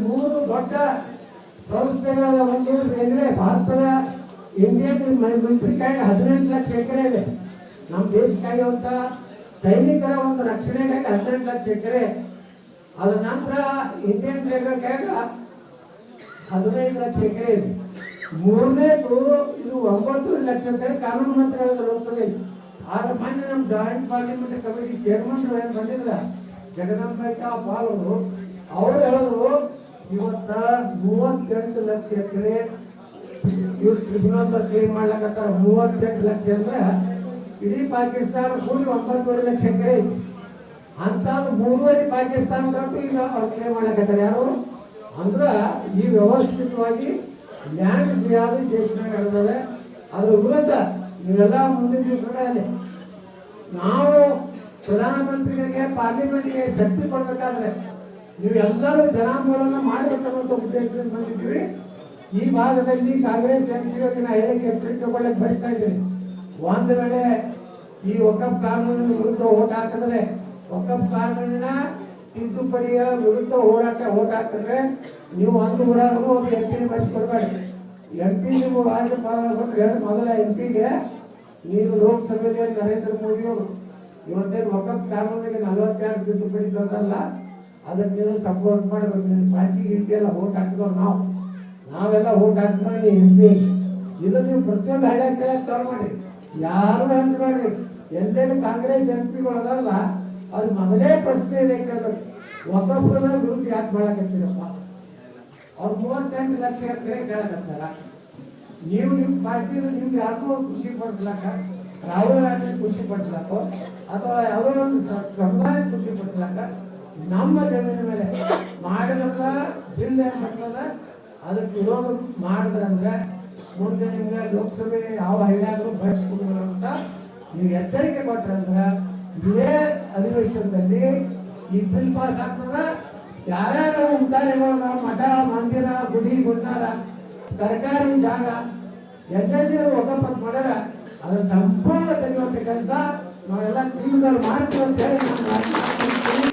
ಮೂರು ದೊಡ್ಡ ಸಂಸ್ಥೆಗಳ ಒಂದು ರೈಲ್ವೆ ಭಾರತದ ಇಂಡಿಯನ್ ಮಿಲಿಟರಿ ಕಾಯ್ದೆ 18 ಲಕ್ಷ ಎಕರೆ ಇದೆ. ನಮ್ಮ ದೇಶಕ್ಕಾಗಿರುವಂತ ಸೈನಿಕರ ಒಂದು ರಕ್ಷಣೆಗಾಗಿ 18 ಲಕ್ಷ ಎಕರೆ. ಅದ ನಂತರ ಇಂಡಿಯನ್ ರೈಲ್ವೆ ಕಾಯ್ದೆ 15 ಲಕ್ಷ ಎಕರೆ ಇದೆ. ಮೂರನೇದು ಇದು 9 ಲಕ್ಷ ಅಂತ ಕಾನೂನು ಮಂತ್ರಿ ಹೇಳಿದ್ರು ಲೋಕಸಭೆಯಲ್ಲಿ. ಆದ್ರೆ ಮೊನ್ನೆ ನಮ್ಮ ಜಾಯಿಂಟ್ ಪಾರ್ಲಿಮೆಂಟ್ ಕಮಿಟಿ ಚೇರ್ಮನ್ ಬಂದಿದ್ರ ಜಗದಾಂಬಿಕಾ ಪಾಲ್ ಅವರು ಹೇಳಿದ್ರು ಇವತ್ತ 38 ಲಕ್ಷ ಎಕರೆ ಇವ್ರು ಟ್ರಿಬ್ಯುನಲ್ ಕ್ಲೇಮ್ ಮಾಡ್ಲಕತ್ತಾರ. 38 ಲಕ್ಷ ಅಂದ್ರೆ ಇಡೀ ಪಾಕಿಸ್ತಾನ ಕೂಡಿ 9 ಲಕ್ಷ ಎಕರೆ ಐತಿ ಅಂತ 3 ಪಾಕಿಸ್ತಾನ ತಪ್ಪು ಈಗ ಅವ್ರು ಕ್ಲೇಮ್ ಮಾಡ್ಲಕತ್ತಾರ. ಯಾರು ಅಂದ್ರ ಈ ವ್ಯವಸ್ಥಿತವಾಗಿ ಲ್ಯಾಂಡ್ ಫ್ರೀ ದೇಶನಾಗ ಇರ್ತದೆ. ಅದ್ರ ವಿರುದ್ಧ ನೀವೆಲ್ಲ ಮುಂದಿನ ದಿವಸಗಳಲ್ಲಿ ನಾವು ಪ್ರಧಾನಮಂತ್ರಿಗಳಿಗೆ ಪಾರ್ಲಿಮೆಂಟ್ಗೆ ಶಕ್ತಿ ಕೊಡ್ಬೇಕಾದ್ರೆ ನೀವೆಲ್ಲರೂ ಜನಾಂದೋಲನ ಮಾಡಬೇಕನ್ನೋ ಉದ್ದೇಶದಿಂದ ಬಂದಿದ್ದೀವಿ. ಈ ಭಾಗದಲ್ಲಿ ಕಾಂಗ್ರೆಸ್ ಎಂಪಿಗಳಿಗೆ ನಾ ಹೇಳಿಕೆ ಎಚ್ಚರಿಕೆ ತಗೊಳ್ಳಕ್ಕೆ ಬಯಸ್ತಾ ಇದ್ದೀನಿ. ಒಂದು ವೇಳೆ ಈ ವಕಫ್ ಕಾನೂನಿನ ವಿರುದ್ಧ ಓಟ್ ಹಾಕಿದ್ರೆ, ವಕಫ್ ಕಾನೂನಿನ ತಿದ್ದುಪಡಿಯ ವಿರುದ್ಧ ಓಟ್ ಹಾಕಿದ್ರೆ ನೀವು ಒಂದು ಊರಾಗೂ ಒಂದು ಎಂಪಿನ ಬಳಸಿಕೊಡ್ಬೇಡಿ. ಎಂಪಿ ನೀವು ಮೊದಲ ಎಂಪಿಗೆ ನೀವು ಲೋಕಸಭೆಯಲ್ಲಿ ನರೇಂದ್ರ ಮೋದಿ ಅವರು ಇವತ್ತೇನು ವಕಫ್ ಕಾನೂನಿಗೆ 42 ತಿದ್ದುಪಡಿ ತಂದಲ್ಲ, ಅದಕ್ಕೆ ನೀವು ಸಪೋರ್ಟ್ ಮಾಡಬೇಕು. ನಿಮ್ಮ ಪಾರ್ಟಿಗೆ ಇಂಡಿಯೆಲ್ಲ ಓಟ್ ಹಾಕಿದವ್ರು ನಾವೆಲ್ಲ ಓಟ್ ಹಾಕ್ತಾರೆ ಎಂಪಿ. ಇದು ನೀವು ಪ್ರತಿಯೊಂದು ಹಳ್ಳಿ ಚಾಲು ಮಾಡಿ, ಯಾರು ಹಂಚ್ಬೇಡ್ರಿ. ಎಲ್ಲೆಲ್ಲಿ ಕಾಂಗ್ರೆಸ್ ಎಂಪಿಗಳು ಅದಲ್ಲ ಅದು ಮೊದಲೇ ಪ್ರಶ್ನೆ ಇದೆ ಕೇಳಬೇಕು. ವಕಫ್ನ ವಿರುದ್ಧ ಯಾಕೆ ಮಾಡಕತ್ತೀರಪ್ಪ? ಅವ್ರು 38 ಲಕ್ಷ ಎಕರೆ ಕೇಳಕತ್ತಾರ. ನೀವು ನಿಮ್ಮ ಪಾರ್ಟಿ ನಿಮ್ಗೆ ಯಾರಿಗೂ ಖುಷಿ ಪಡಿಸ್ಲಾಕ, ರಾಹುಲ್ ಗಾಂಧಿ ಖುಷಿ ಪಡಿಸ್ಲಾಕ ಅಥವಾ ಯಾವುದೋ ಒಂದು ಸಮುದಾಯ ಖುಷಿ ಪಡಿಸ್ಲಾಕ ನಮ್ಮ ಜಮೀನ ಮೇಲೆ ಮಾಡಿದ ಬಿಲ್ ಏನ್ ಮಾಡ್ತದ ಅದಕ್ಕೆ ವಿರೋಧ ಮಾಡಿದ್ರಂದ್ರೆ ಮುಂದೆ ನಿಮ್ಗೆ ಲೋಕಸಭೆ ಯಾವ ಹಳ್ಳಿಯಾದ್ರೂ ಬಳಸ್ಕೊಡ್ಬೋದು ಅಂತ ನೀವು ಎಚ್ಚರಿಕೆ ಕೊಟ್ರಂದ್ರೆ ಇದೇ ಅಧಿವೇಶನದಲ್ಲಿ ಈ ಬಿಲ್ ಪಾಸ್ ಆಗ್ತದ. ಯಾರ್ಯಾರು ಉಂಟಾರಿಗಳು ಮಠ ಮಂದಿರ ಗುಡಿ ಗುಂಡಾರ ಸರ್ಕಾರಿ ಜಾಗ ಎಲ್ಲೆಲ್ಲಿ ವಕಫ್ ಮಾಡ್ಯಾರ ಅದನ್ನ ಸಂಪೂರ್ಣ ತೆಗೆಯುವಂತ ಕೆಲಸ ನಾವೆಲ್ಲ ಟೀಮ್ಗಳು ಮಾಡ್ತೀವಿ ಅಂತ ಹೇಳಿ